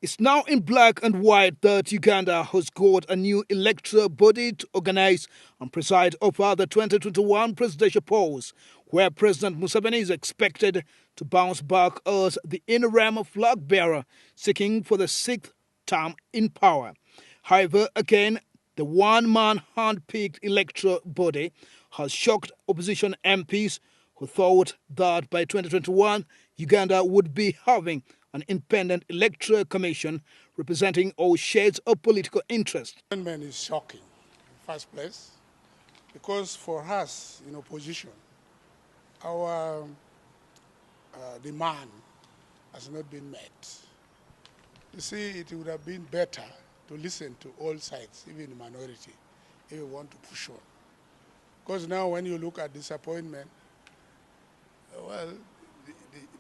It's now in black and white that Uganda has got a new electoral body to organize and preside over the 2021 presidential polls, where President Museveni is expected to bounce back as the interim flag bearer, seeking for the sixth term in power. However, again, the one-man hand-picked electoral body has shocked opposition MPs who thought that by 2021, Uganda would be having an independent electoral commission representing all shades of political interest. The amendment is shocking, in the first place, because for us in opposition, our demand has not been met. You see, it would have been better to listen to all sides, even the minority, if you want to push on. Because now when you look at disappointment, well,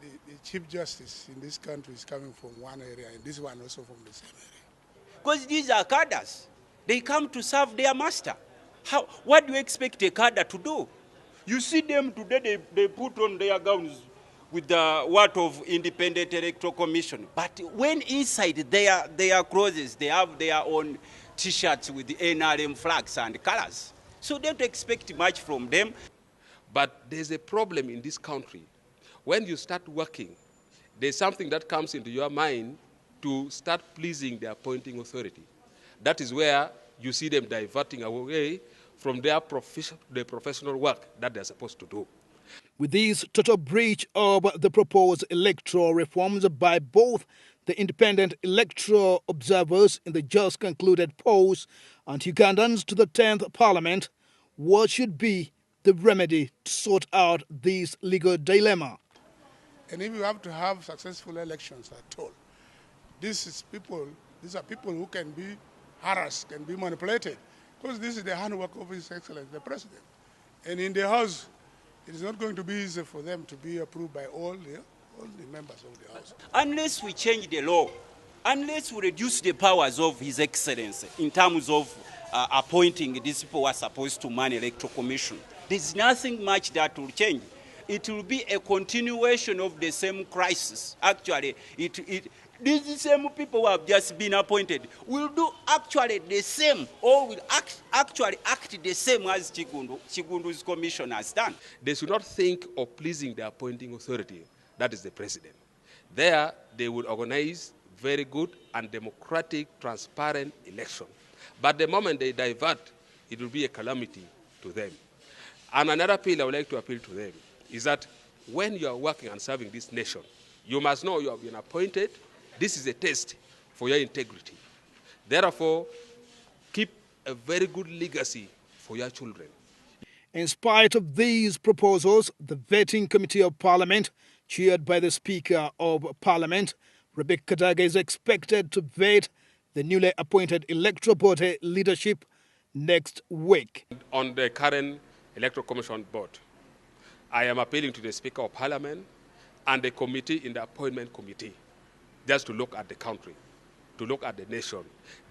the Chief Justice in this country is coming from one area, and this one also from the same area. Because these are cadres. They come to serve their master. What do you expect a cadre to do? You see them today, they put on their gowns with the word of Independent Electoral Commission. But when inside their clothes, they have their own T-shirts with the NRM flags and colors. So don't expect much from them. But there's a problem in this country. When you start working, there's something that comes into your mind to start pleasing the appointing authority. That is where you see them diverting away from their professional work that they're supposed to do. With this total breach of the proposed electoral reforms by both the independent electoral observers in the just concluded polls and Ugandans to the 10th Parliament, what should be the remedy to sort out this legal dilemma? And if you have to have successful elections at all, these are people who can be harassed, can be manipulated, because this is the handwork of His Excellency, the President. And in the House, it is not going to be easy for them to be approved by all the members of the House. Unless we change the law, unless we reduce the powers of His Excellency in terms of appointing these people who are supposed to man electoral commission, there's nothing much that will change. It will be a continuation of the same crisis. Actually, these same people who have just been appointed will do actually the same, or will actually act the same as Chigundu's commission has done. They should not think of pleasing the appointing authority, that is the president. There, they will organize very good and democratic, transparent election. But the moment they divert, it will be a calamity to them. And another appeal I would like to appeal to them is that when you are working and serving this nation, you must know you have been appointed. This is a test for your integrity. Therefore, keep a very good legacy for your children. In spite of these proposals, the vetting committee of Parliament, chaired by the Speaker of Parliament, Rebecca Kadaga, is expected to vet the newly appointed electoral body leadership next week. On the current Electoral Commission board, I am appealing to the Speaker of Parliament and the committee in the appointment committee just to look at the country, to look at the nation.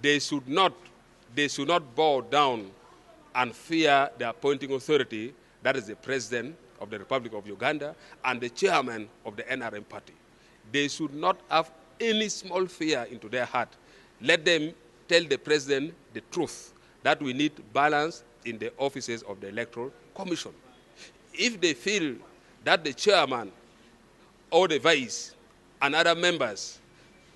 They should not bow down and fear the appointing authority, that is the President of the Republic of Uganda and the chairman of the NRM party. They should not have any small fear into their heart. Let them tell the President the truth, that we need balance in the offices of the Electoral Commission. If they feel that the chairman or the vice and other members,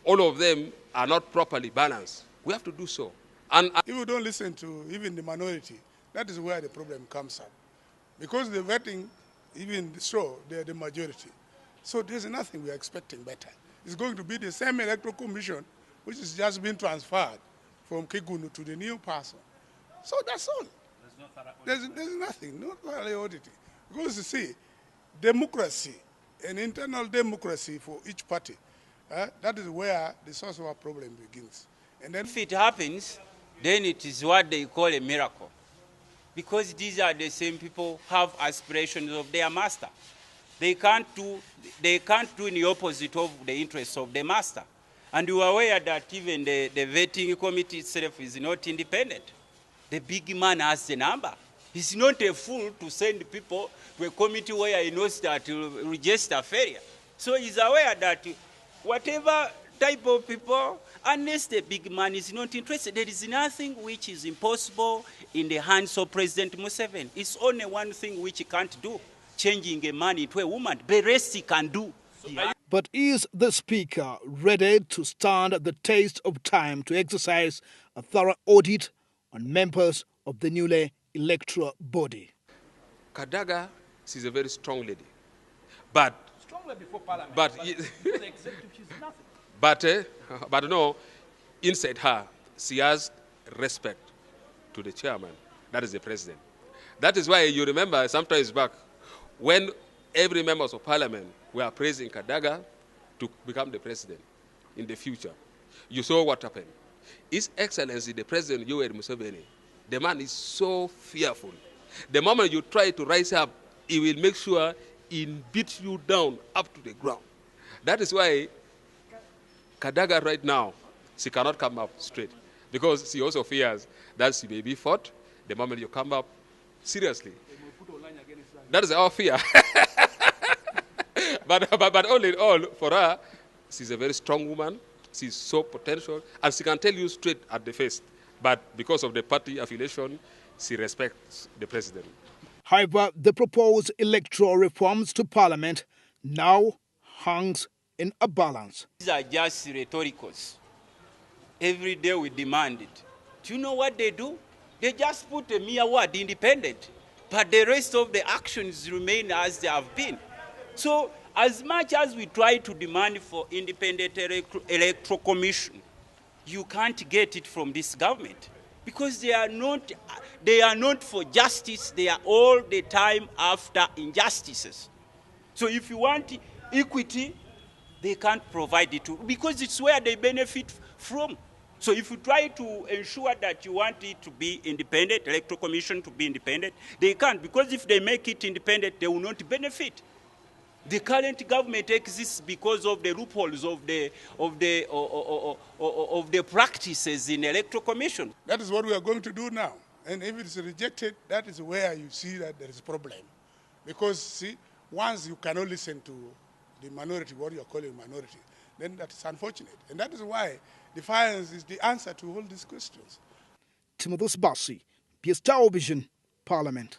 all of them are not properly balanced, we have to do so. And if you don't listen to even the minority, that is where the problem comes up. Because the vetting, even show they're the majority. So there's nothing we are expecting better. It's going to be the same electoral commission which has just been transferred from Kigunu to the new person. So that's all. There's nothing, no thorough auditing. Because you see, democracy, an internal democracy for each party, that is where the source of our problem begins. And then if it happens, then it is what they call a miracle. Because these are the same people who have aspirations of their master. They can't do in the opposite of the interests of the master. And you are aware that even the vetting committee itself is not independent. The big man has the number. He's not a fool to send people to a committee where he knows that he will register failure. So he's aware that whatever type of people, unless the big man is not interested, there is nothing which is impossible in the hands of President Museveni. It's only one thing which he can't do, changing a man into a woman. The rest he can do. But is the Speaker ready to stand the test of time to exercise a thorough audit on members of the newly electoral body? Kadaga, she's a very strong lady. But Stronger before Parliament. But the executive, she's nothing. but no, inside her, she has respect to the chairman. That is the president. That is why you remember sometimes back when every member of parliament were praising Kadaga to become the president in the future. You saw what happened. His Excellency, the President Yoweri Museveni, the man is so fearful. The moment you try to rise up, he will make sure he beats you down up to the ground. That is why Kadaga right now, she cannot come up straight because she also fears that she may be fought the moment you come up seriously. That is our fear. but all in all, for her, she's a very strong woman. She's so potential, and she can tell you straight at the face. But because of the party affiliation, she respects the president. However, the proposed electoral reforms to Parliament now hangs in a balance. These are just rhetoricals. Every day we demand it. Do you know what they do? They just put a mere word, independent. But the rest of the actions remain as they have been. So as much as we try to demand for independent electoral commission, you can't get it from this government because they are not for justice. They are all the time after injustices. So if you want equity, they can't provide it because it's where they benefit from. So if you try to ensure that you want it to be independent, electoral commission to be independent, they can't, because if they make it independent, they will not benefit. The current government exists because of the loopholes of the practices in electoral commission. That is what we are going to do now. And if it's rejected, that is where you see that there is a problem. Because, see, once you cannot listen to the minority, what you are calling minority, then that is unfortunate. And that is why defiance is the answer to all these questions. Sibasi, PS Television, Parliament.